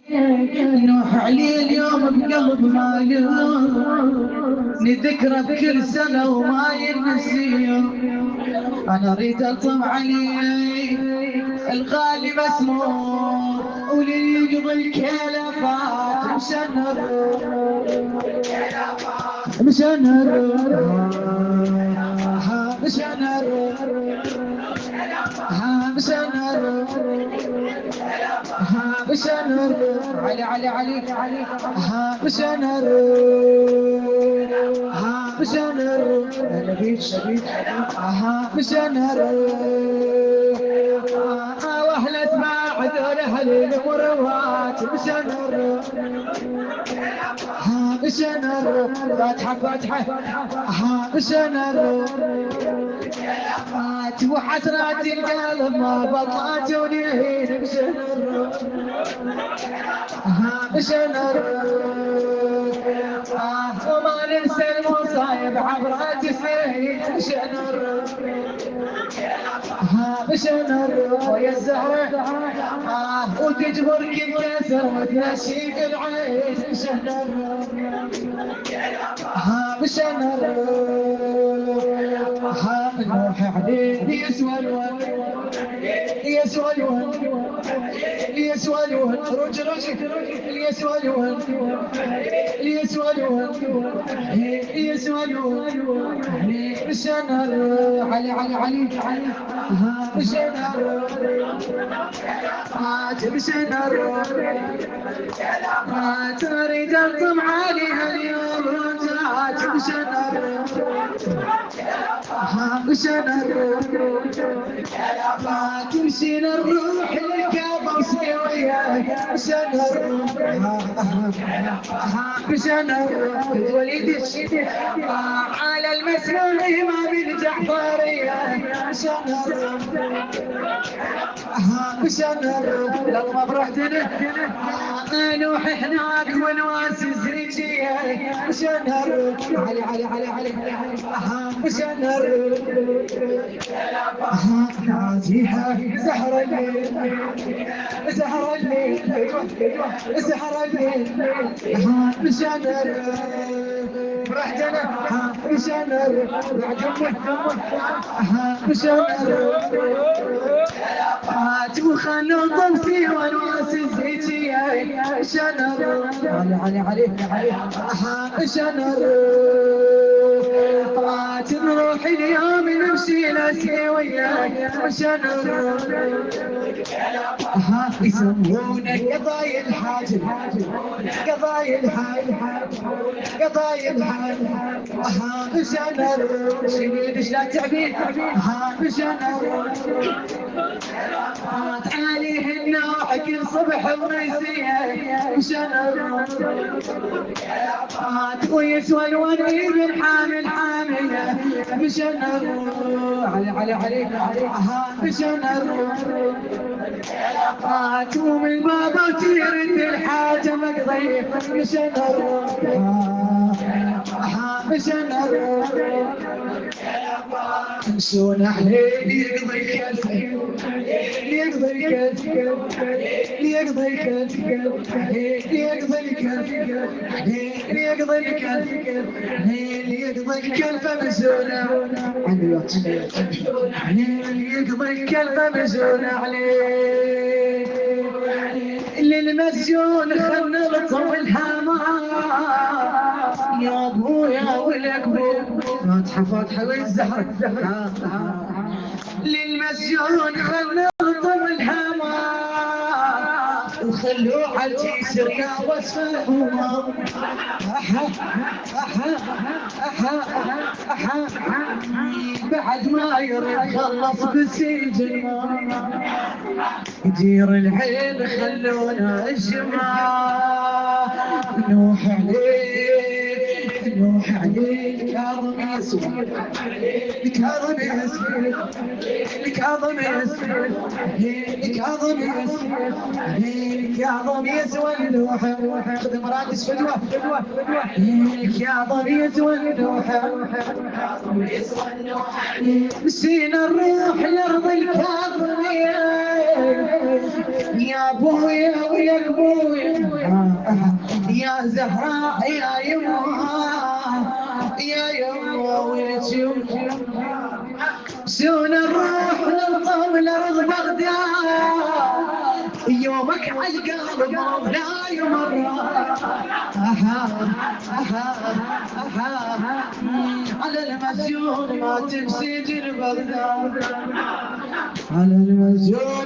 نوح علي اليوم بقلب مايل، نذكره بكل سنة وما ينسي. أنا أريد ألطم علي الغالي مسمور، وليقضي الكلفات مشنر مشنر مشنر مشنر مشنر علي علي علي مشنر مشنر نبيل شبيب مشنر واهل اسماع ذول اهل المروات مشنر مشنر فاتحه فاتحه مشنر وحسرات القلب ما بطلت ونهين مشنر مشنر وما ننسى المصايب عبرات السنين مشنر مشنر ويا الزهرة وتجبر كل كسر وتنشيك العين مشنر مشنر نوح عليه يسوى الون يسوى الون يسوى الون رج رج يسوى الون يسوى الون يسوى الون مشنر علي علي علي مشنر مشنر تريد الطم عليها اليوم رجعت مشنر مشنر تمشينا الروح لك بوصي وياك مشنر مشنر وليد الشتاء على المسرح ما بالجعفرية مشنر مشنر لما فرحتنا نوح هناك ونواس الزريجية مشنر علي علي علي علي مشنر نازيها زهر الليل زهر الليل زهر الليل مشنر فرحتنا مشنر بعد مشنر وخلوا طمسي ونواس الزيتية شنر علي علي علي شنر نروح اليوم نمشي لسي وياك شنر يسمونه قضايا الحاج قضايا الحاج قضايا الحاج شنر شنيد لا تعبين شنر عليه النوع كل صبح ومسيه شنر ويسوى الوني بالحامل حامله مشنر علي علي علي مشنر ومن بابا تيرد الحاجه مقضي مشنر مشنر يمشون عليه يقضي الكلف يقضي الكلف يقضي الكلف يقضي الكلف يقضي الكلف يقضي الكلف مزونه يقضي الكلف مزونه عليه للمسجون خلنا نطول الهمان يا ابويا ولك فاتحه فاتحه والزهر للمسجون خلنا نطول الهمان وخلوا على الجسر يا وصفهم بعد ما يخلص بالسجن يدير العين خلونا الجماع نوح عليه نوح عليه كاظم يسوع كاظم يسوع كاظم يسوع كاظم يسوع كاظم يسوع نوح خذ مرادس فدوه كاظم يسوع نوح مسينا الروح لارض الكاظميه يا ابويا ويا ابويا يا زهراء يا يما ولتشوف شلون نروح للقوم لارض بغداد يومك عالقلب لا يمر على المسجون ما تنسجن بغداد على المسجون